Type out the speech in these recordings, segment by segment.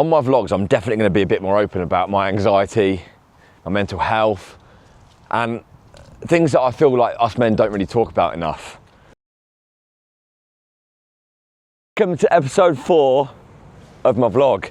On my vlogs, I'm definitely going to be a bit more open about my anxiety, my mental health, and things that I feel like us men don't really talk about enough. Welcome to episode 4 of my vlog.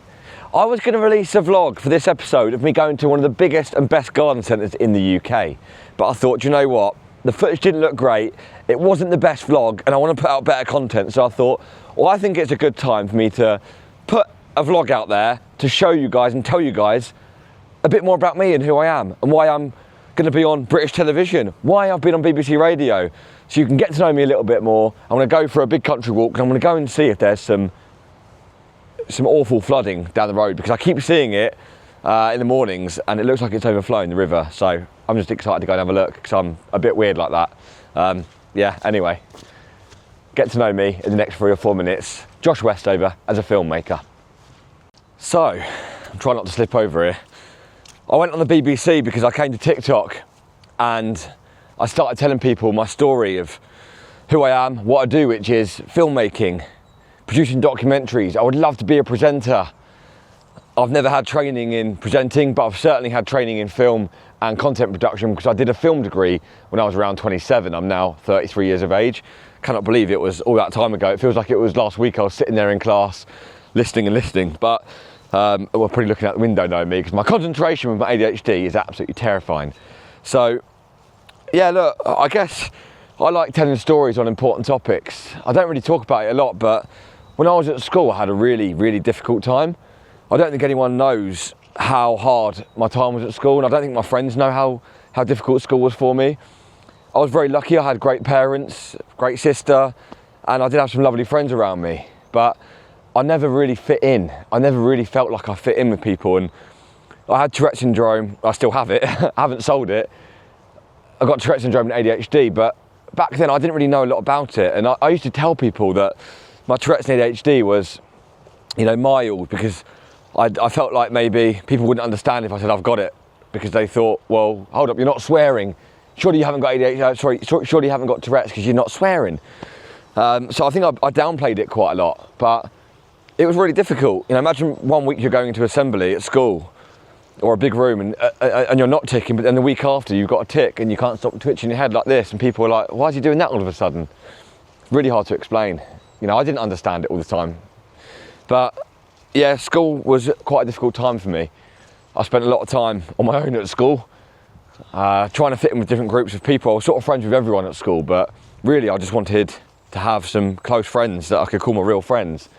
I was going to release a vlog for this episode of me going to one of the biggest and best garden centres in the UK. But I thought, you know what? The footage didn't look great. It wasn't the best vlog and I want to put out better content. So I thought, well, I think it's a good time for me to put a vlog out there to show you guys and tell you guys a bit more about me and who I am and why I'm going to be on British television, why I've been on BBC Radio, so you can get to know me a little bit more. I'm going to go for a big country walk and I'm going to go and see if there's some awful flooding down the road, because I keep seeing it in the mornings and it looks like it's overflowing the river. So I'm just excited to go and have a look because I'm a bit weird like that. Yeah, anyway, get to know me in the next 3 or 4 minutes. Josh Westover as a filmmaker. So, I'm trying not to slip over here. I went on the BBC because I came to TikTok and I started telling people my story of who I am, what I do, which is filmmaking, producing documentaries. I would love to be a presenter. I've never had training in presenting, but I've certainly had training in film and content production because I did a film degree when I was around 27. I'm now 33 years of age. Cannot believe it was all that time ago. It feels like it was last week. I was sitting there in class listening, but we're probably looking out the window knowing me because my concentration with my ADHD is absolutely terrifying. So yeah, look, I guess I like telling stories on important topics. I don't really talk about it a lot, but when I was at school, I had a really, really difficult time. I don't think anyone knows how hard my time was at school, and I don't think my friends know how difficult school was for me. I was very lucky. I had great parents, great sister, and I did have some lovely friends around me, but I never really fit in. I never really felt like I fit in with people, and I had Tourettes syndrome. I still have it. I haven't sold it. I got Tourettes syndrome and ADHD, but back then I didn't really know a lot about it, and I used to tell people that my Tourettes and ADHD was, you know, mild, because I felt like maybe people wouldn't understand if I said I've got it, because they thought, well, hold up, you're not swearing. Surely you haven't got ADHD, surely you haven't got Tourette's because you're not swearing. So I think I downplayed it quite a lot, but it was really difficult. You know, imagine one week you're going into assembly at school or a big room and you're not ticking, but then the week after you've got a tick and you can't stop twitching your head like this, and people are like, why is he doing that all of a sudden? Really hard to explain. You know, I didn't understand it all the time. But yeah, school was quite a difficult time for me. I spent a lot of time on my own at school, trying to fit in with different groups of people. I was sort of friends with everyone at school, but really I just wanted to have some close friends that I could call my real friends.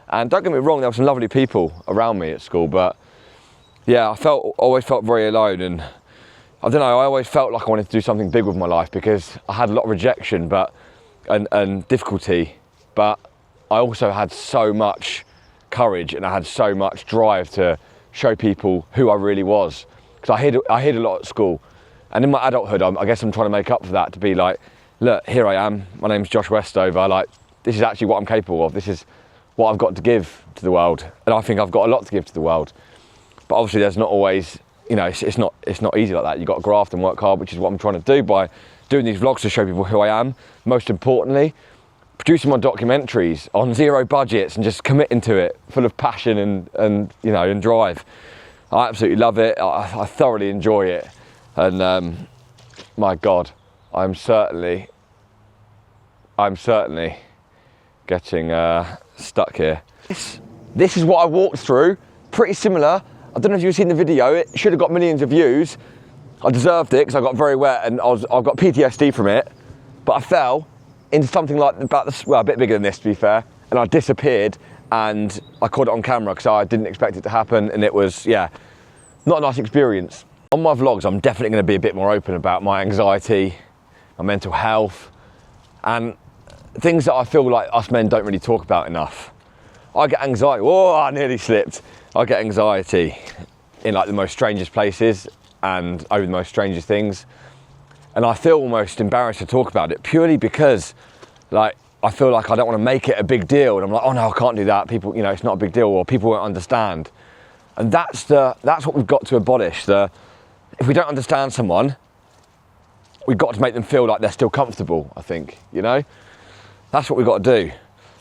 And don't get me wrong, there were some lovely people around me at school, but yeah, I always felt very alone, and I don't know, I always felt like I wanted to do something big with my life because I had a lot of rejection and difficulty, but I also had so much courage and I had so much drive to show people who I really was, because I hid a lot at school, and in my adulthood I guess I'm trying to make up for that, to be like, look, here I am, my name's Josh Westover, like, this is actually what I'm capable of, this is what I've got to give to the world, and I think I've got a lot to give to the world. But obviously there's not always, you know, it's not easy like that. You've got to graft and work hard, which is what I'm trying to do by doing these vlogs, to show people who I am. Most importantly, producing my documentaries on 0 budgets and just committing to it, full of passion and you know, and drive. I absolutely love it. I thoroughly enjoy it. And my God, I'm certainly getting stuck here. This is what I walked through, pretty similar. I don't know if you've seen the video, it should have got millions of views. I deserved it because I got very wet and I've got PTSD from it, but I fell into something like a bit bigger than this, to be fair, and I disappeared, and I caught it on camera because I didn't expect it to happen, and it was, yeah, not a nice experience. On my vlogs, I'm definitely going to be a bit more open about my anxiety, my mental health, and things that I feel like us men don't really talk about enough. I get anxiety, whoa, I nearly slipped. I get anxiety in like the most strangest places and over the most strangest things. And I feel almost embarrassed to talk about it, purely because like I feel like I don't want to make it a big deal. And I'm like, oh no, I can't do that. People, you know, it's not a big deal, or people won't understand. And that's what we've got to abolish. If we don't understand someone, we've got to make them feel like they're still comfortable, I think, you know? That's what we've got to do.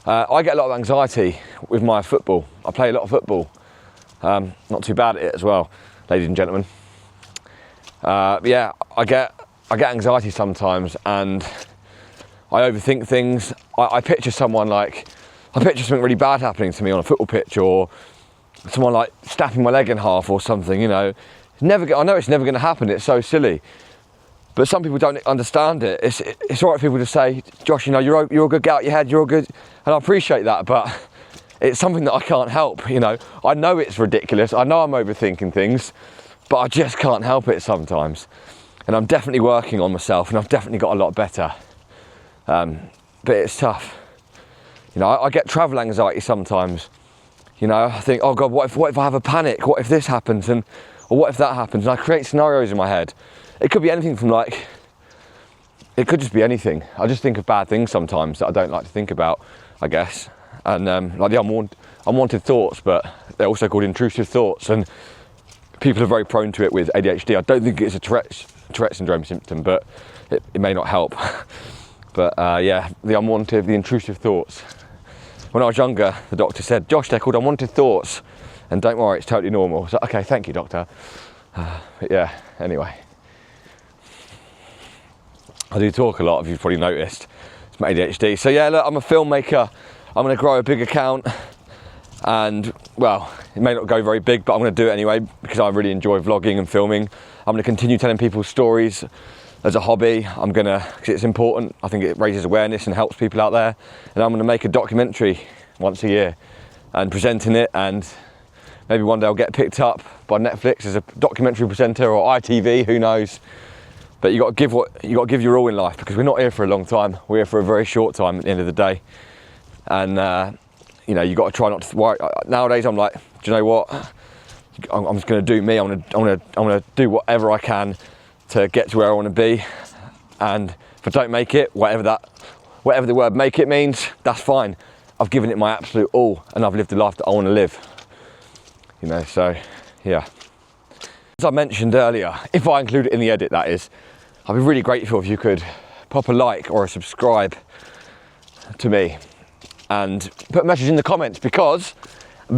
I get a lot of anxiety with my football. I play a lot of football. Not too bad at it as well, ladies and gentlemen. Yeah, I get anxiety sometimes, and I overthink things. I picture something really bad happening to me on a football pitch, or someone like snapping my leg in half or something, you know. I know it's never going to happen, it's so silly. But some people don't understand it. It's all right for people to say, Josh, you know, you're a good, get out your head, you're all good. And I appreciate that, but it's something that I can't help, you know. I know it's ridiculous, I know I'm overthinking things, but I just can't help it sometimes. And I'm definitely working on myself, and I've definitely got a lot better. But it's tough. You know, I get travel anxiety sometimes. You know, I think, oh God, what if I have a panic? What if this happens? Or what if that happens? And I create scenarios in my head. It could be anything from it could just be anything. I just think of bad things sometimes that I don't like to think about, I guess. And like the unwanted thoughts, but they're also called intrusive thoughts. And people are very prone to it with ADHD. I don't think it's a Tourette's syndrome symptom, but it may not help. But yeah, the intrusive thoughts. When I was younger, the doctor said, Josh, they're called unwanted thoughts. And don't worry, it's totally normal. So, okay, thank you, doctor. But yeah, anyway. I do talk a lot, if you've probably noticed. It's my ADHD. So yeah, look, I'm a filmmaker. I'm going to grow a big account. And, well, it may not go very big, but I'm going to do it anyway because I really enjoy vlogging and filming. I'm going to continue telling people stories as a hobby. Because it's important. I think it raises awareness and helps people out there. And I'm going to make a documentary once a year and presenting it, and maybe one day I'll get picked up by Netflix as a documentary presenter, or ITV, who knows. But you got to give your all in life, because we're not here for a long time. We're here for a very short time at the end of the day. And you know, you got to try not to worry. Nowadays, I'm like, do you know what? I'm just going to do me. I'm going to do whatever I can to get to where I want to be. And if I don't make it, whatever the word "make it" means, that's fine. I've given it my absolute all, and I've lived the life that I want to live. You know, so yeah. As I mentioned earlier, if I include it in the edit, that is, I'd be really grateful if you could pop a like or a subscribe to me and put a message in the comments, because I'm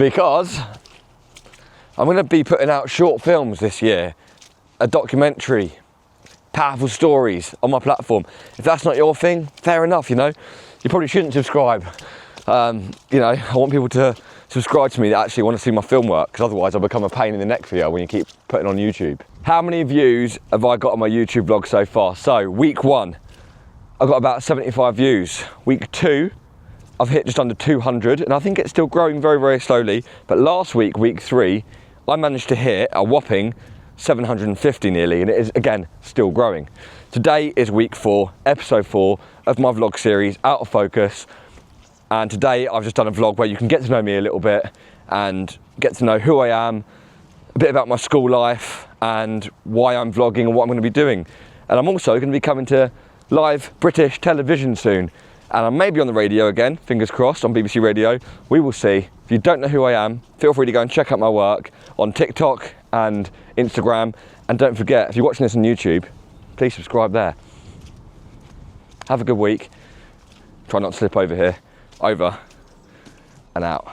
going to be putting out short films this year, a documentary, powerful stories on my platform. If that's not your thing, fair enough, you know. You probably shouldn't subscribe. You know, I want people to subscribe to me that actually want to see my film work, because otherwise I'll become a pain in the neck for you when you keep putting on YouTube. How many views have I got on my YouTube vlog so far? So week 1, I got about 75 views. Week 2, I've hit just under 200, and I think it's still growing very, very slowly. But last week, week 3, I managed to hit a whopping 750 nearly, and it is, again, still growing. Today is week 4, episode 4 of my vlog series, Out of Focus. And today I've just done a vlog where you can get to know me a little bit and get to know who I am, a bit about my school life and why I'm vlogging and what I'm going to be doing. And I'm also going to be coming to live British television soon. And I may be on the radio again, fingers crossed, on BBC Radio. We will see. If you don't know who I am, feel free to go and check out my work on TikTok and Instagram. And don't forget, if you're watching this on YouTube, please subscribe there. Have a good week. Try not to slip over here. Over and out.